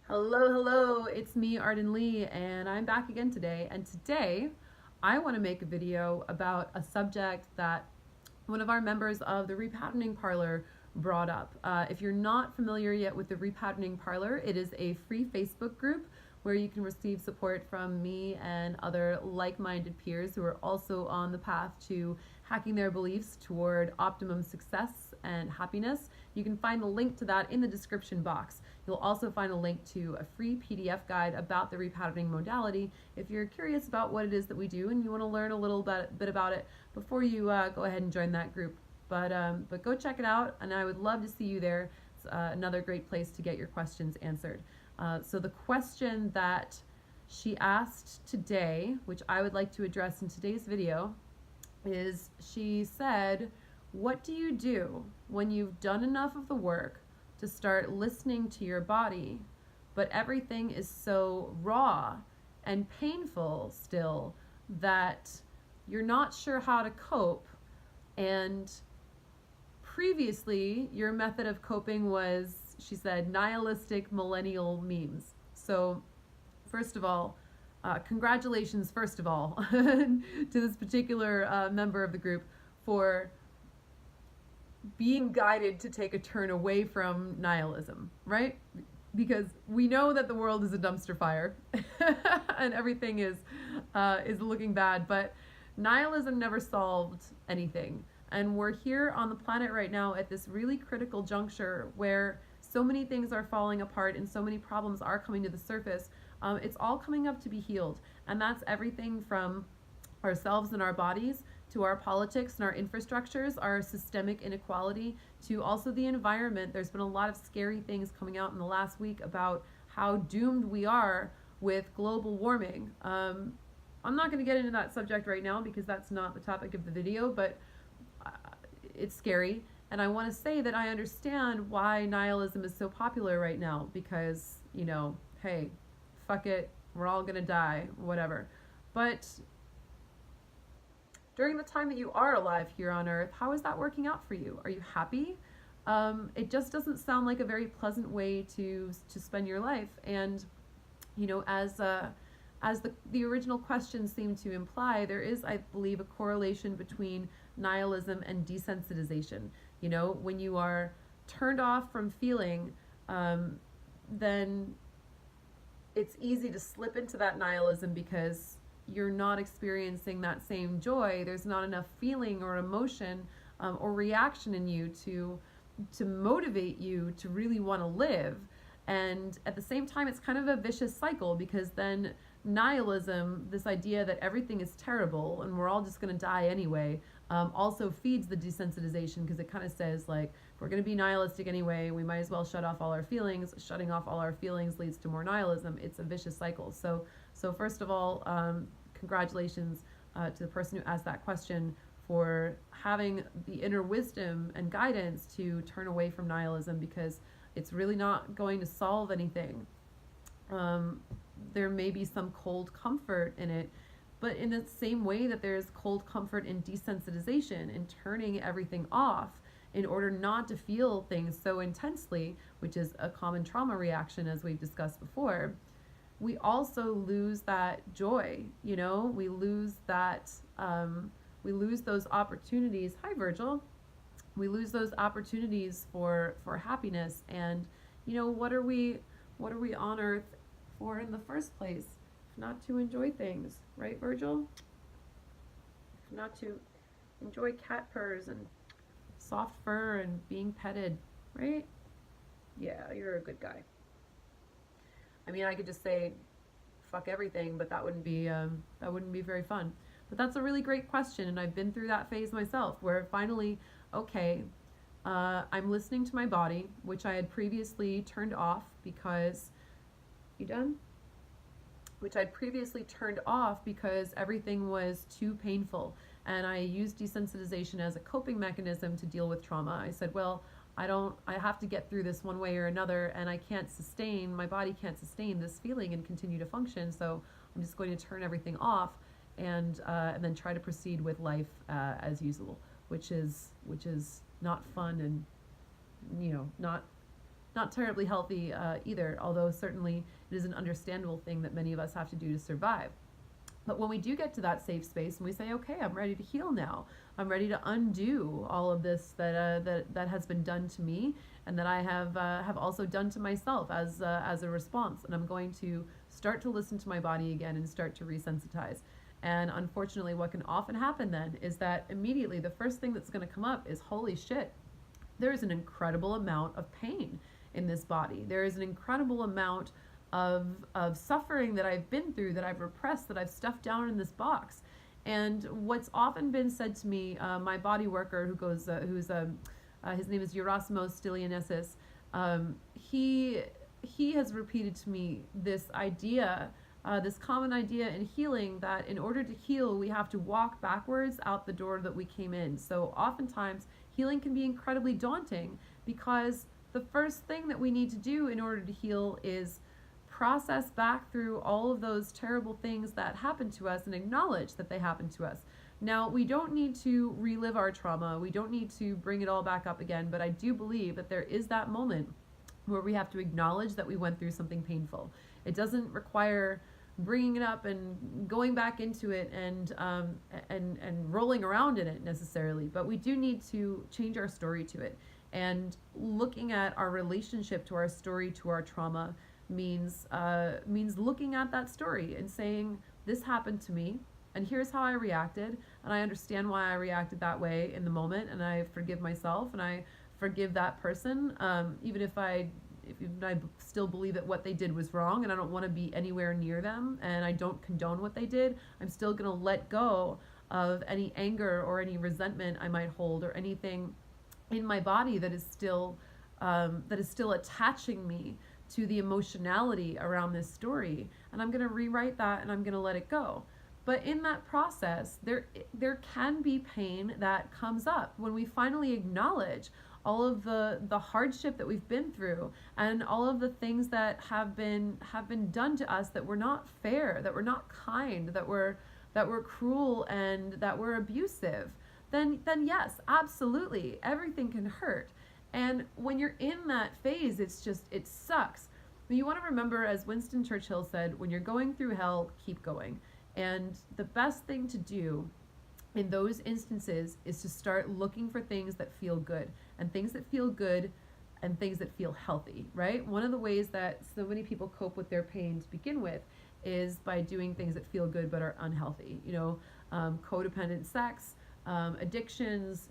Hello, it's me, Arden Lee, and I'm back again today. And today, I want to make a video about a subject that one of our members of the Re-Patterning Parlor brought up. If you're not familiar yet with the Re-Patterning Parlor, it is a free Facebook group where you can receive support from me and other like-minded peers who are also on the path to hacking their beliefs toward optimum success and happiness. You can find the link to that in the description box. You'll also find a link to a free PDF guide about the repatterning modality if you're curious about what it is that we do and you want to learn a little bit about it before you go ahead and join that group. But go check it out, and I would love to see you there. It's another great place to get your questions answered. So the question that she asked today, which I would like to address in today's video, is she said, what do you do when you've done enough of the work to start listening to your body, but everything is so raw and painful still that you're not sure how to cope? And previously, your method of coping was, she said, nihilistic millennial memes. So, first of all, congratulations, first of all, to this particular member of the group for being guided to take a turn away from nihilism, right? Because we know that the world is a dumpster fire and everything is looking bad, but nihilism never solved anything. And we're here on the planet right now at this really critical juncture where so many things are falling apart and so many problems are coming to the surface. It's all coming up to be healed. And that's everything from ourselves and our bodies to our politics and our infrastructures, our systemic inequality, to also the environment. There's been a lot of scary things coming out in the last week about how doomed we are with global warming. I'm not going to get into that subject right now because that's not the topic of the video, but it's scary. And I want to say that I understand why nihilism is so popular right now because, you know, hey, fuck it, we're all going to die, whatever. But during the time that you are alive here on Earth, how is that working out for you? Are you happy? It just doesn't sound like a very pleasant way to spend your life. And, you know, as the original question seemed to imply, there is, I believe, a correlation between nihilism and desensitization. You know, when you are turned off from feeling, then it's easy to slip into that nihilism because you're not experiencing that same joy. There's not enough feeling or emotion or reaction in you to motivate you to really want to live. And at the same time, it's kind of a vicious cycle because then nihilism, this idea that everything is terrible and we're all just going to die anyway, also feeds the desensitization because it kind of says, like, if we're going to be nihilistic anyway, we might as well shut off all our feelings. Shutting off all our feelings leads to more nihilism. It's a vicious cycle. So first of all, congratulations to the person who asked that question for having the inner wisdom and guidance to turn away from nihilism because it's really not going to solve anything. There may be some cold comfort in it, but in the same way that there's cold comfort in desensitization and turning everything off in order not to feel things so intensely, which is a common trauma reaction as we've discussed before, we also lose that joy. You know, we lose that, we lose those opportunities. Hi, Virgil. We lose those opportunities for happiness. And, you know, what are we on Earth for in the first place? If not to enjoy things, right, Virgil? If not to enjoy cat purrs and soft fur and being petted, right? Yeah, you're a good guy. I mean, I could just say fuck everything, but that wouldn't be very fun. But that's a really great question, and I've been through that phase myself where finally, okay, I'm listening to my body, which I had previously turned off because, you done? Which I'd previously turned off because everything was too painful. And I used desensitization as a coping mechanism to deal with trauma. I said, well, I have to get through this one way or another, and my body can't sustain this feeling and continue to function, so I'm just going to turn everything off and then try to proceed with life as usual, which is not fun and, you know, not not terribly healthy either, although certainly it is an understandable thing that many of us have to do to survive. But when we do get to that safe space and we say, okay, I'm ready to heal now. I'm ready to undo all of this that has been done to me and that I have also done to myself as a response. And I'm going to start to listen to my body again and start to resensitize. And unfortunately, what can often happen then is that immediately the first thing that's going to come up is, holy shit, there is an incredible amount of pain in this body. There is an incredible amount of suffering that I've been through, that I've repressed, that I've stuffed down in this box. And what's often been said to me, my body worker his name is Gerasimos Stylianesis, he has repeated to me this idea, this common idea in healing, that in order to heal, we have to walk backwards out the door that we came in. So oftentimes, healing can be incredibly daunting because the first thing that we need to do in order to heal is process back through all of those terrible things that happened to us and acknowledge that they happened to us. Now, we don't need to relive our trauma. We don't need to bring it all back up again, but I do believe that there is that moment where we have to acknowledge that we went through something painful. It doesn't require bringing it up and going back into it and rolling around in it necessarily, but we do need to change our story to it. And looking at our relationship to our story, to our trauma, means looking at that story and saying, this happened to me and here's how I reacted, and I understand why I reacted that way in the moment, and I forgive myself and I forgive that person, even if I still believe that what they did was wrong and I don't want to be anywhere near them and I don't condone what they did. I'm still going to let go of any anger or any resentment I might hold, or anything in my body that is still attaching me to the emotionality around this story, and I'm going to rewrite that and I'm going to let it go. But in that process, there can be pain that comes up when we finally acknowledge all of the hardship that we've been through and all of the things that have been done to us that were not fair, that were not kind, that were cruel, and that were abusive. Then yes, absolutely, everything can hurt. And when you're in that phase, it sucks. But you want to remember, as Winston Churchill said, when you're going through hell, keep going. And the best thing to do in those instances is to start looking for things that feel good, and things that feel good and things that feel healthy, right? One of the ways that so many people cope with their pain to begin with is by doing things that feel good but are unhealthy. Codependent sex, addictions,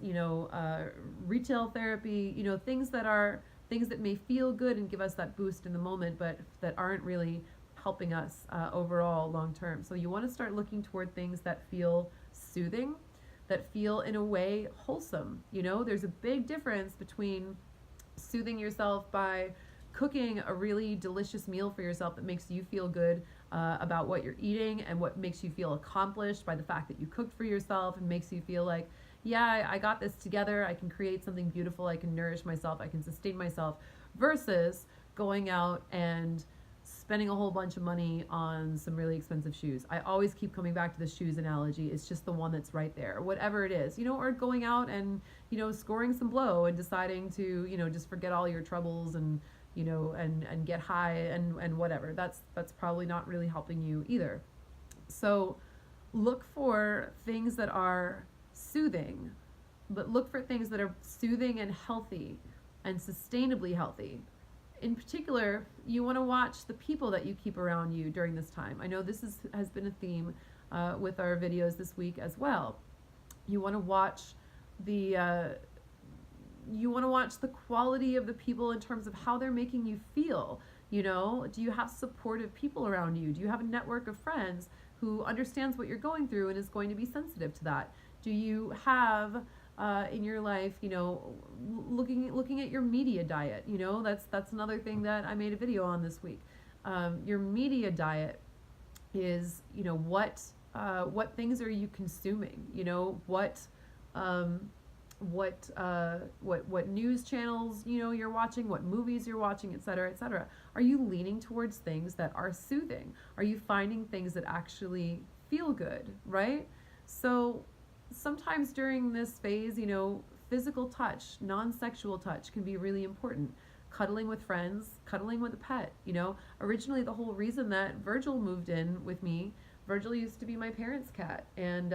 retail therapy, things that may feel good and give us that boost in the moment, but that aren't really helping us overall long term. So you want to start looking toward things that feel soothing, that feel in a way wholesome. There's a big difference between soothing yourself by cooking a really delicious meal for yourself that makes you feel good about what you're eating, and what makes you feel accomplished by the fact that you cooked for yourself and makes you feel like, yeah, I got this together, I can create something beautiful, I can nourish myself, I can sustain myself, versus going out and spending a whole bunch of money on some really expensive shoes. I always keep coming back to the shoes analogy. It's just the one that's right there, whatever it is, or going out and, scoring some blow and deciding to, just forget all your troubles and, and get high and whatever. That's probably not really helping you either. So look for things that are soothing, but look for things that are soothing and healthy and sustainably healthy. In particular, you want to watch the people that you keep around you during this time. I know this has been a theme with our videos this week as well. You want to watch the quality of the people in terms of how they're making you feel. Do you have supportive people around you? Do you have a network of friends who understands what you're going through and is going to be sensitive to that? Do you have in your life, looking at your media diet? That's another thing that I made a video on this week. Your media diet is, what things are you consuming? What news channels you're watching, what movies you're watching, et cetera, et cetera. Are you leaning towards things that are soothing? Are you finding things that actually feel good, right? So sometimes during this phase, physical touch, non-sexual touch can be really important. cuddling with friends, cuddling with a pet. Originally the whole reason that Virgil moved in with me, Virgil used to be my parents' cat, and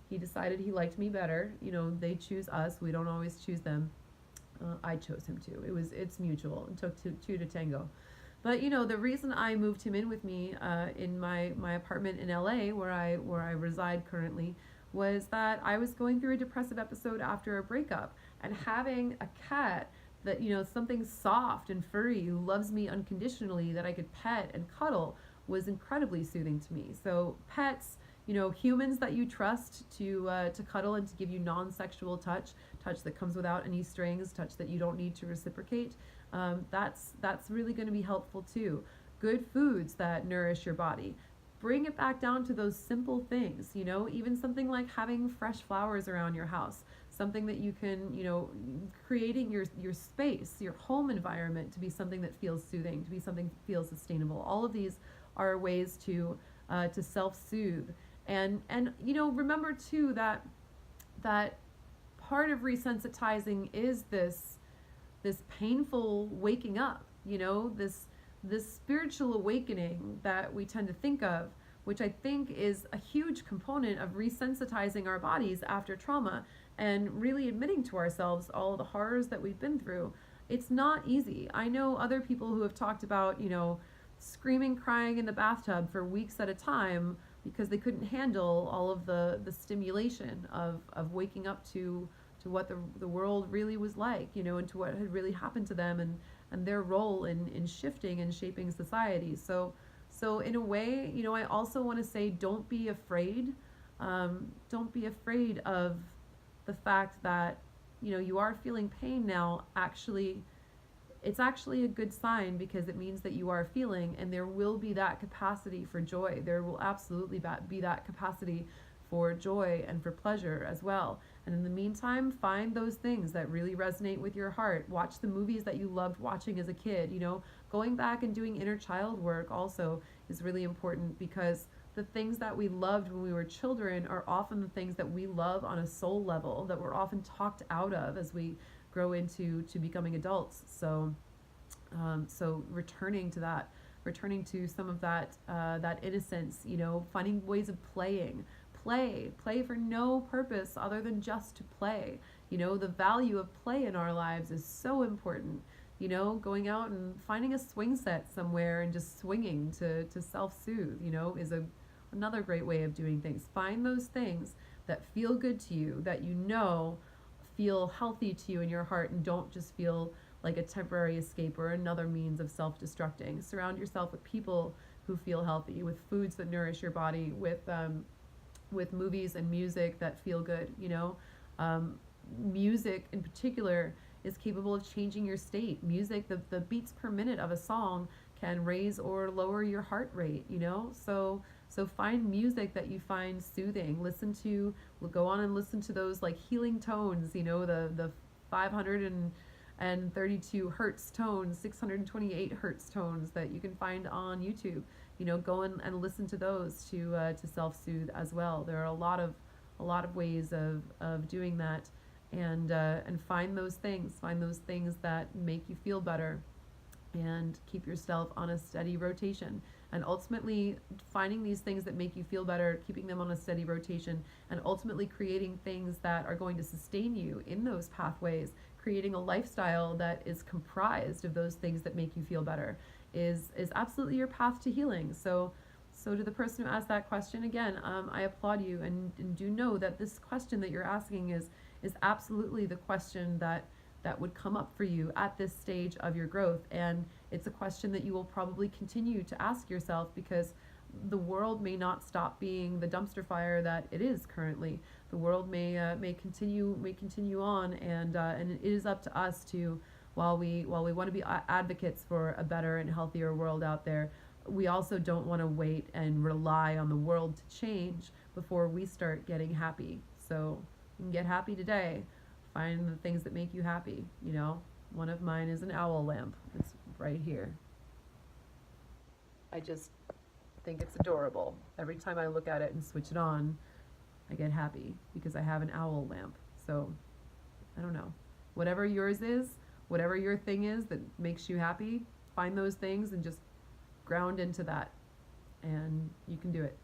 he decided he liked me better. They choose us, we don't always choose them. I chose him too. It's mutual. It took two to tango. But the reason I moved him in with me in my apartment in LA, where I reside currently, was that I was going through a depressive episode after a breakup, and having a cat that something soft and furry who loves me unconditionally that I could pet and cuddle was incredibly soothing to me. So pets, humans that you trust to cuddle and to give you non-sexual touch that comes without any strings, touch that you don't need to reciprocate. That's really going to be helpful too. Good foods that nourish your body. Bring it back down to those simple things, even something like having fresh flowers around your house, something that you can, creating your space, your home environment to be something that feels soothing, to be something that feels sustainable. All of these are ways to self-soothe. And remember too that part of resensitizing is this painful waking up, this spiritual awakening that we tend to think of, which I think is a huge component of resensitizing our bodies after trauma and really admitting to ourselves all of the horrors that we've been through. It's not easy. I know other people who have talked about, screaming, crying in the bathtub for weeks at a time because they couldn't handle all of the stimulation of waking up to what the world really was like, and to what had really happened to them, and their role in shifting and shaping society. So in a way, I also want to say, don't be afraid. Don't be afraid of the fact that, you are feeling pain now. Actually, it's actually a good sign, because it means that you are feeling, and there will be that capacity for joy. There will absolutely be that capacity for joy and for pleasure as well. And in the meantime, find those things that really resonate with your heart. Watch the movies that you loved watching as a kid. Going back and doing inner child work also is really important, because the things that we loved when we were children are often the things that we love on a soul level, that we're often talked out of as we grow into becoming adults. So returning to some of that innocence, finding ways of playing. Play for no purpose other than just to play. The value of play in our lives is so important. Going out and finding a swing set somewhere and just swinging to self-soothe, is another great way of doing things. Find those things that feel good to you, that feel healthy to you in your heart, and don't just feel like a temporary escape or another means of self-destructing. Surround yourself with people who feel healthy, with foods that nourish your body, with movies and music that feel good. Music in particular is capable of changing your state. Music, the beats per minute of a song can raise or lower your heart rate, so find music that you find soothing. Go on and listen to those like healing tones, the 532 hertz tones, 628 hertz tones that you can find on YouTube. Go and listen to those to self-soothe as well. There are a lot of ways of doing that, and find those things that make you feel better, and keep yourself on a steady rotation. And ultimately, finding these things that make you feel better, keeping them on a steady rotation, and ultimately creating things that are going to sustain you in those pathways, creating a lifestyle that is comprised of those things that make you feel better, is absolutely your path to healing. So to the person who asked that question, again, I applaud you, and do know that this question that you're asking is absolutely the question that would come up for you at this stage of your growth. And it's a question that you will probably continue to ask yourself, because the world may not stop being the dumpster fire that it is currently. The world may continue on, and it is up to us to, while we want to be advocates for a better and healthier world out there, we also don't want to wait and rely on the world to change before we start getting happy. So you can get happy today. Find the things that make you happy. One of mine is an owl lamp. It's right here. I just think it's adorable. Every time I look at it and switch it on, I get happy because I have an owl lamp. So I don't know. Whatever yours is, whatever your thing is that makes you happy, find those things and just ground into that. And you can do it.